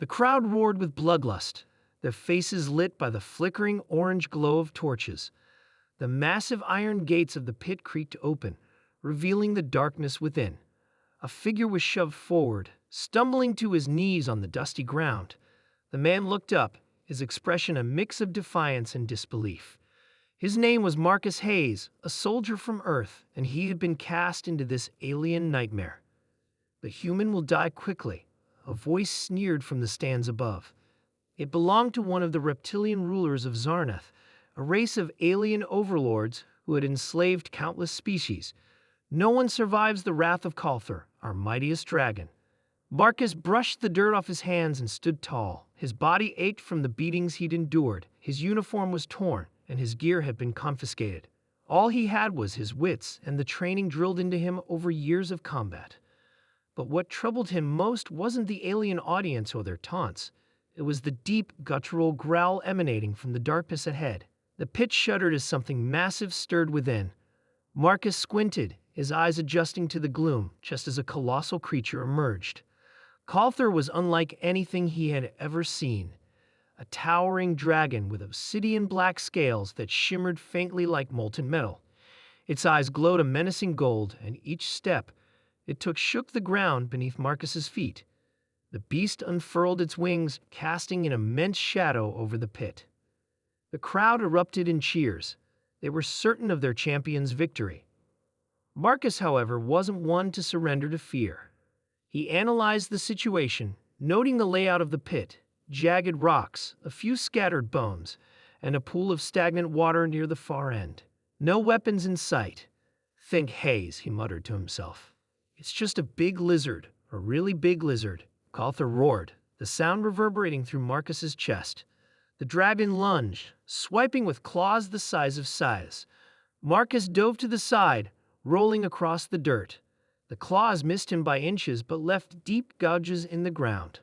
The crowd roared with bloodlust, their faces lit by the flickering orange glow of torches. The massive iron gates of the pit creaked open, revealing the darkness within. A figure was shoved forward, stumbling to his knees on the dusty ground. The man looked up, his expression a mix of defiance and disbelief. His name was Marcus Hayes, a soldier from Earth, and he had been cast into this alien nightmare. "The human will die quickly," a voice sneered from the stands above. It belonged to one of the reptilian rulers of Zarnath, a race of alien overlords who had enslaved countless species. "No one survives the wrath of Calthor, our mightiest dragon." Marcus brushed the dirt off his hands and stood tall. His body ached from the beatings he'd endured. His uniform was torn, and his gear had been confiscated. All he had was his wits and the training drilled into him over years of combat. But what troubled him most wasn't the alien audience or their taunts. It was the deep, guttural growl emanating from the darkness ahead. The pit shuddered as something massive stirred within. Marcus squinted, his eyes adjusting to the gloom, just as a colossal creature emerged. Calthor was unlike anything he had ever seen. A towering dragon with obsidian black scales that shimmered faintly like molten metal. Its eyes glowed a menacing gold, and each step it took shook the ground beneath Marcus's feet. The beast unfurled its wings, casting an immense shadow over the pit. The crowd erupted in cheers. They were certain of their champion's victory. Marcus, however, wasn't one to surrender to fear. He analyzed the situation, noting the layout of the pit: jagged rocks, a few scattered bones, and a pool of stagnant water near the far end. No weapons in sight. "Think Hayes," he muttered to himself. "It's just a big lizard, a really big lizard." Calthor roared, the sound reverberating through Marcus's chest. The dragon lunged, swiping with claws the size of scythes. Marcus dove to the side, rolling across the dirt. The claws missed him by inches but left deep gouges in the ground.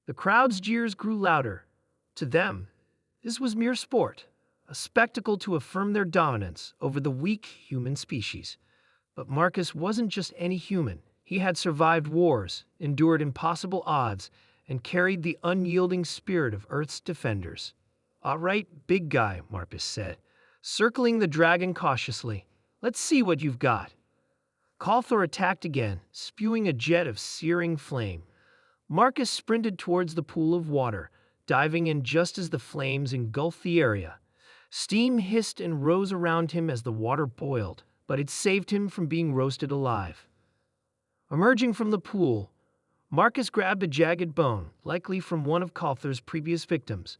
The crowd's jeers grew louder. To them, this was mere sport, a spectacle to affirm their dominance over the weak human species. But Marcus wasn't just any human. He had survived wars, endured impossible odds, and carried the unyielding spirit of Earth's defenders. "All right, big guy," Marcus said, circling the dragon cautiously. "Let's see what you've got." Calthor attacked again, spewing a jet of searing flame. Marcus sprinted towards the pool of water, diving in just as the flames engulfed the area. Steam hissed and rose around him as the water boiled, but it saved him from being roasted alive. Emerging from the pool, Marcus grabbed a jagged bone, likely from one of Calthor's previous victims.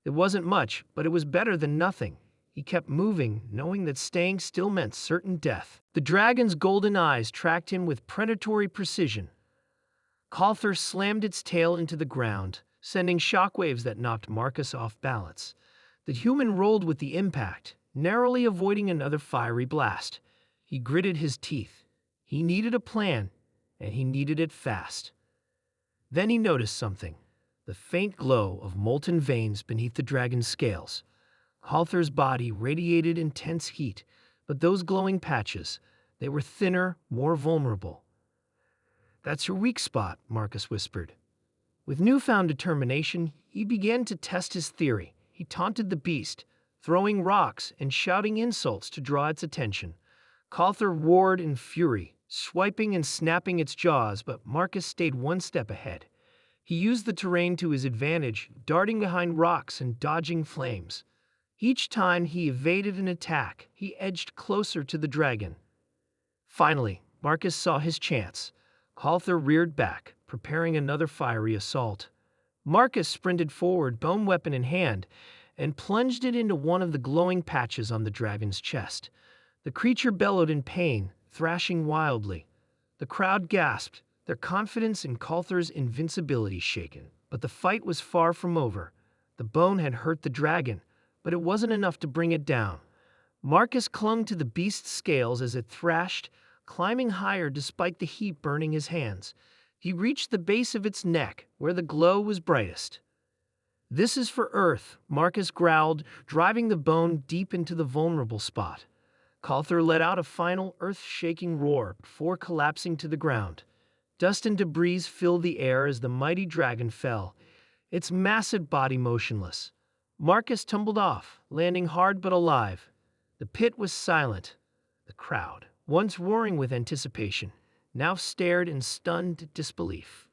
It wasn't much, but it was better than nothing. He kept moving, knowing that staying still meant certain death. The dragon's golden eyes tracked him with predatory precision. Calthor slammed its tail into the ground, sending shockwaves that knocked Marcus off balance. The human rolled with the impact, narrowly avoiding another fiery blast. He gritted his teeth. He needed a plan, and he needed it fast. Then he noticed something: the faint glow of molten veins beneath the dragon's scales. Calthor's body radiated intense heat, but those glowing patches, they were thinner, more vulnerable. "That's your weak spot," Marcus whispered. With newfound determination, he began to test his theory. He taunted the beast, throwing rocks and shouting insults to draw its attention. Calthor roared in fury, swiping and snapping its jaws, but Marcus stayed one step ahead. He used the terrain to his advantage, darting behind rocks and dodging flames. Each time he evaded an attack, he edged closer to the dragon. Finally, Marcus saw his chance. Calthor reared back, preparing another fiery assault. Marcus sprinted forward, bone weapon in hand, and plunged it into one of the glowing patches on the dragon's chest. The creature bellowed in pain, thrashing wildly. The crowd gasped, their confidence in Calthor's invincibility shaken. But the fight was far from over. The bone had hurt the dragon, but it wasn't enough to bring it down. Marcus clung to the beast's scales as it thrashed, climbing higher despite the heat burning his hands. He reached the base of its neck, where the glow was brightest. "This is for Earth," Marcus growled, driving the bone deep into the vulnerable spot. Calthor let out a final earth-shaking roar before collapsing to the ground. Dust and debris filled the air as the mighty dragon fell, its massive body motionless. Marcus tumbled off, landing hard but alive. The pit was silent. The crowd, once roaring with anticipation, now stared in stunned disbelief.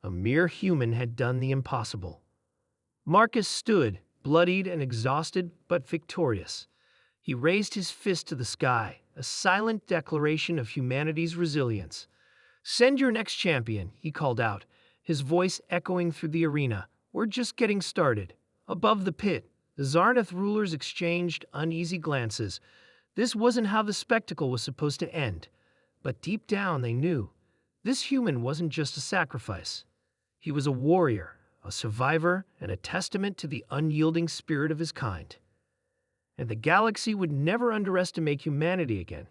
A mere human had done the impossible. Marcus stood, bloodied and exhausted, but victorious. He raised his fist to the sky, a silent declaration of humanity's resilience. "Send your next champion," he called out, his voice echoing through the arena. "We're just getting started." Above the pit, the Zarnath rulers exchanged uneasy glances. This wasn't how the spectacle was supposed to end. But deep down they knew, this human wasn't just a sacrifice. He was a warrior, a survivor, and a testament to the unyielding spirit of his kind. And the galaxy would never underestimate humanity again.